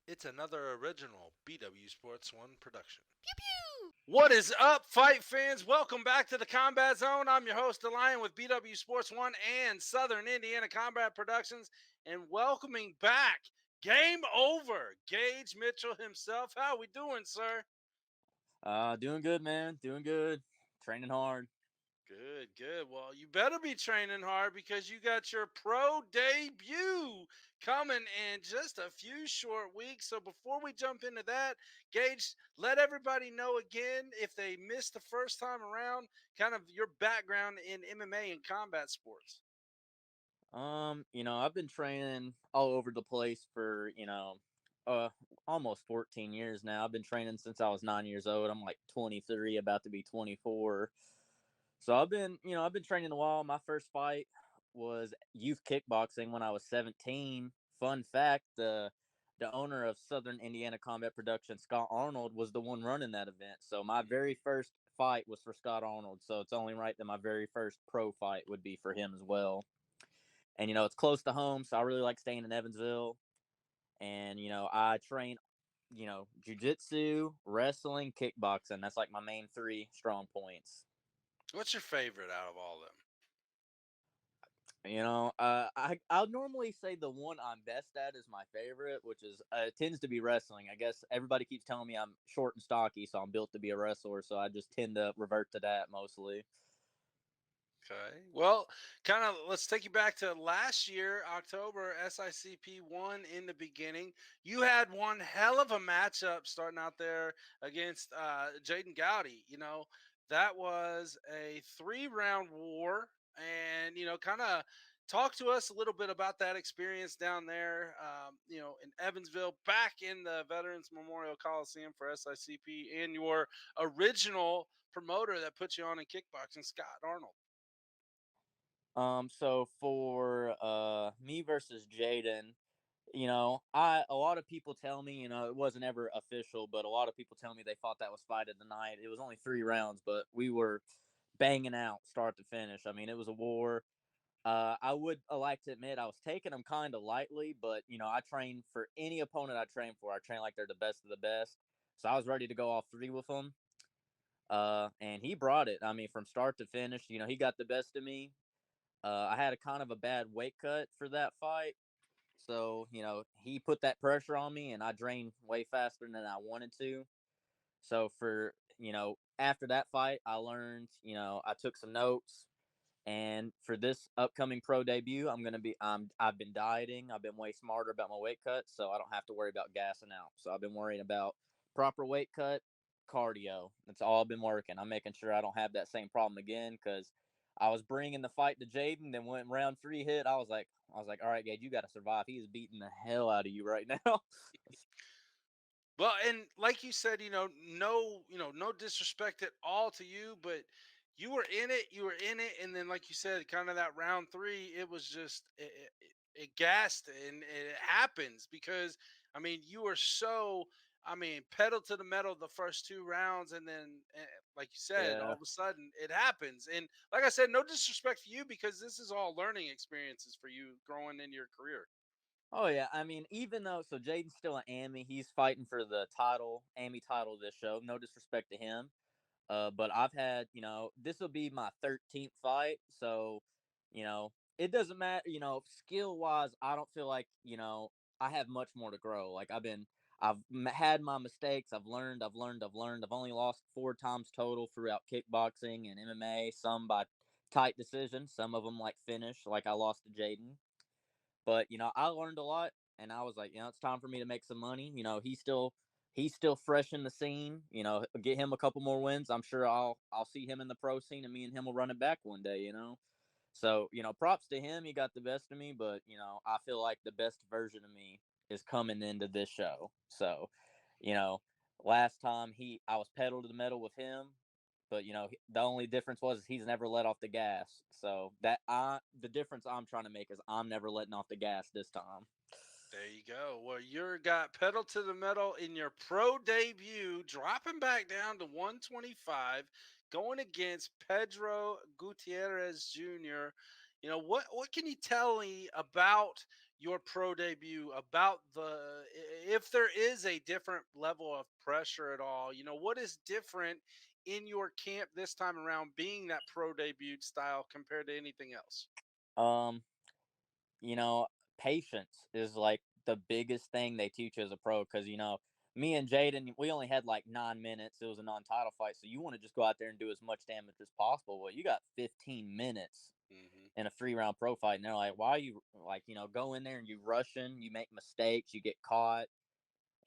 It's another original BW Sports One production. Pew pew. What is up, fight fans? Welcome back to the Combat Zone. I'm your host, Lion, with BW Sports One and Southern Indiana Combat Productions, and welcoming back, game over, Gage Mitchell himself. How we doing, sir? Doing good, man. Doing good. Training hard. Good, good. Well, you better be training hard because you got your pro debut coming in just a few short weeks. So before we jump into that, Gage, let everybody know again if they missed the first time around, kind of your background in MMA and combat sports. I've been training all over the place for, uh almost 14 years now. I've been training since I was 9 years old. I'm like 23, about to be 24. So I've been training a while. My first fight was youth kickboxing when I was 17. Fun fact, the owner of Southern Indiana Combat Production, Scott Arnold, was the one running that event. So my very first fight was for Scott Arnold. So it's only right that my very first pro fight would be for him as well. And it's close to home, so I really like staying in Evansville. And I train, jujitsu, wrestling, kickboxing. That's like my main three strong points. What's your favorite out of all of them? I'll normally say the one I'm best at is my favorite, which is tends to be wrestling. I guess everybody keeps telling me I'm short and stocky, so I'm built to be a wrestler. So I just tend to revert to that mostly. Okay. Well, kind of let's take you back to last year, October, SICP won in the beginning. You had one hell of a matchup starting out there against Jaden Gowdy. That was a 3 round war. And, kind of talk to us a little bit about that experience down there, in Evansville, back in the Veterans Memorial Coliseum for SICP, and your original promoter that put you on in kickboxing, Scott Arnold. So for me versus Jaden, I a lot of people tell me, it wasn't ever official, but a lot of people tell me they thought that was fight of the night. It was only 3 rounds, but we were banging out start to finish. I mean, it was a war. I would like to admit I was taking them kind of lightly, but I train for any opponent I train for. I train like they're the best of the best. So I was ready to go all three with them. And he brought it. I mean, from start to finish, he got the best of me. I had a kind of a bad weight cut for that fight. So, he put that pressure on me and I drained way faster than I wanted to. So after that fight, I learned, I took some notes. And for this upcoming pro debut, I've been dieting. I've been way smarter about my weight cut, so I don't have to worry about gassing out. So I've been worrying about proper weight cut, cardio. That's all I've been working. I'm making sure I don't have that same problem again because I was bringing the fight to Jaden. Then when round three hit, I was like, all right, Gage, you got to survive. He is beating the hell out of you right now. Well, and like you said, no disrespect at all to you, but you were in it, and then like you said, kind of that round three, it was just it gassed, and it happens because you were so. Pedal to the metal the first 2 rounds, and then, like you said, all Yeah. of a sudden it happens. And like I said, no disrespect for you because this is all learning experiences for you growing in your career. Oh yeah, I mean, even though Jaden's still an AMI, he's fighting for the title, AMI title this show. No disrespect to him. But I've had, this will be my 13th fight, so it doesn't matter. Skill wise, I don't feel like I have much more to grow. Like had my mistakes. I've learned. I've only lost 4 times total throughout kickboxing and MMA. Some by tight decision. Some of them like finish. Like I lost to Jaden. But I learned a lot, and I was like, it's time for me to make some money. He's still fresh in the scene. Get him a couple more wins. I'm sure I'll see him in the pro scene, and me and him will run it back one day. So props to him. He got the best of me, but I feel like the best version of me is coming into this show. So, you know, last time I was pedal to the metal with him, but the only difference was he's never let off the gas. So the difference I'm trying to make is I'm never letting off the gas this time. There you go. Well, you got pedal to the metal in your pro debut, dropping back down to 125, going against Pedro Gutierrez Jr. What can you tell me about your pro debut? About if there is a different level of pressure at all, what is different in your camp this time around being that pro debut style compared to anything else? Um, you know, patience is like the biggest thing they teach you as a pro because me and Jaden, we only had like 9 minutes. It was a non-title fight, so you want to just go out there and do as much damage as possible. Well, you got 15 minutes Hmm. in a 3 round pro fight, and they're like, "Why are you like go in there and you rushing? You make mistakes, you get caught."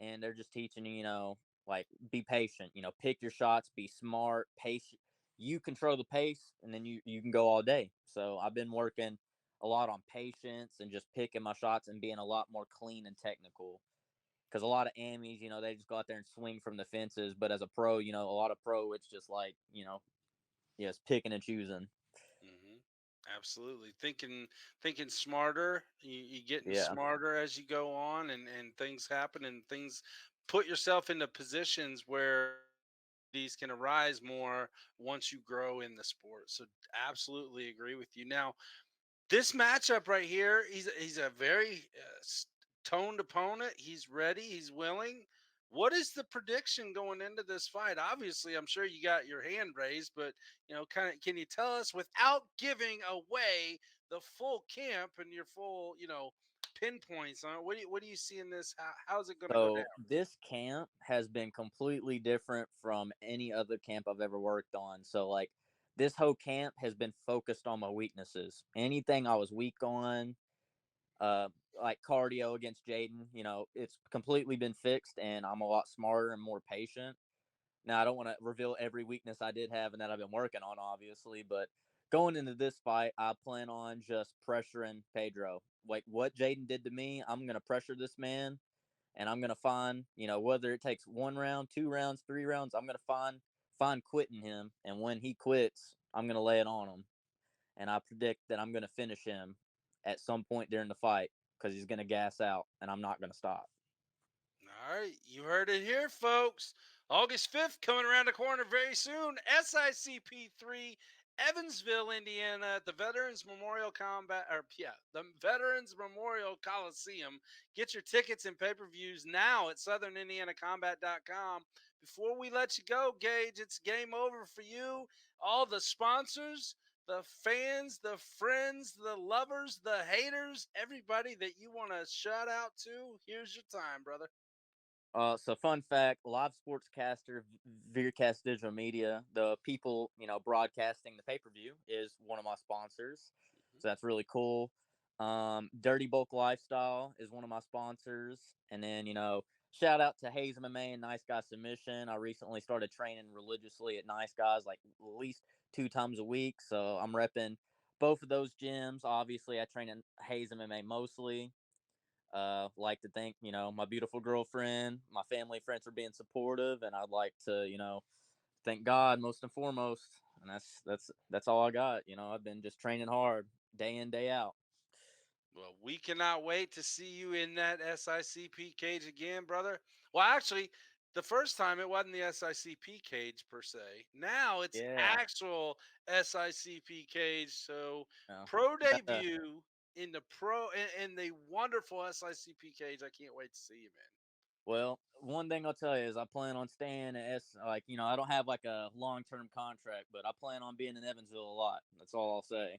And they're just teaching you, like be patient, pick your shots, be smart, pace. You control the pace, and then you can go all day. So I've been working a lot on patience and just picking my shots and being a lot more clean and technical. Because a lot of amis, they just go out there and swing from the fences. But as a pro, a lot of pro, it's just like yes, picking and choosing. Hmm. Absolutely. Thinking smarter. You getting Yeah. smarter as you go on, and things happen, and things put yourself into positions where these can arise more once you grow in the sport. So absolutely agree with you. Now, this matchup right here, he's a very toned opponent. He's ready. He's willing. What is the prediction going into this fight? Obviously, I'm sure you got your hand raised, but kind of, can you tell us without giving away the full camp and your full, pinpoints on it? What do you see in this? How's it going to go down? So this camp has been completely different from any other camp I've ever worked on. So like this whole camp has been focused on my weaknesses. Anything I was weak on, uh, like cardio against Jaden, it's completely been fixed, and I'm a lot smarter and more patient. Now I don't want to reveal every weakness I did have and that I've been working on, obviously, but going into this fight, I plan on just pressuring Pedro. Like what Jaden did to me, I'm gonna pressure this man, and I'm gonna find, whether it takes 1 round, 2 rounds, 3 rounds, I'm gonna find quitting him, and when he quits, I'm gonna lay it on him, and I predict that I'm gonna finish him at some point during the fight because he's gonna gas out, and I'm not gonna stop. All right, you heard it here, folks. August 5th, coming around the corner very soon. SICP 3, Evansville, Indiana, at the Veterans Memorial Combat, or yeah, the Veterans Memorial Coliseum. Get your tickets and pay per views now at southernindianacombat.com. Before we let you go, Gage, it's game over for you. All the sponsors, the fans, the friends, the lovers, the haters, everybody that you want to shout out to, here's your time, brother. So fun fact, live sportscaster, Veercast Digital Media, the people, broadcasting the pay-per-view is one of my sponsors. So that's really cool. Dirty Bulk Lifestyle is one of my sponsors. And then, shout out to Hayes MMA and Nice Guy Submission. I recently started training religiously at Nice Guys, like at least 2 times a week. So I'm repping both of those gyms. Obviously, I train in Hayes MMA mostly. Like to thank my beautiful girlfriend, my family, friends for being supportive, and I'd like to thank God most and foremost. And that's all I got. I've been just training hard day in day out. Well, we cannot wait to see you in that SICP cage again, brother. Well, actually, the first time it wasn't the SICP cage per se. Now it's Yeah. actual SICP cage. So No. pro Uh, debut in the in the wonderful SICP cage. I can't wait to see you, man. well, one thing I'll tell you is I plan on staying at like I don't have like a long term contract, but I plan on being in Evansville a lot. That's all I'll say.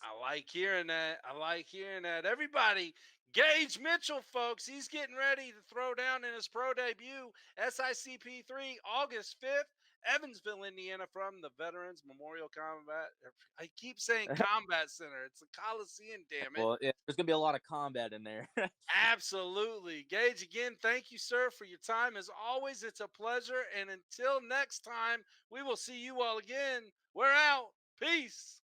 I like hearing that. I like hearing that. Everybody, Gage Mitchell, folks, he's getting ready to throw down in his pro debut. SICP 3, August 5th, Evansville, Indiana, from the Veterans Memorial Combat. I keep saying Combat Center. It's the Coliseum, damn it. Well, yeah, there's gonna be a lot of combat in there. Absolutely. Gage, again, thank you, sir, for your time. As always, it's a pleasure. And until next time, we will see you all again. We're out. Peace.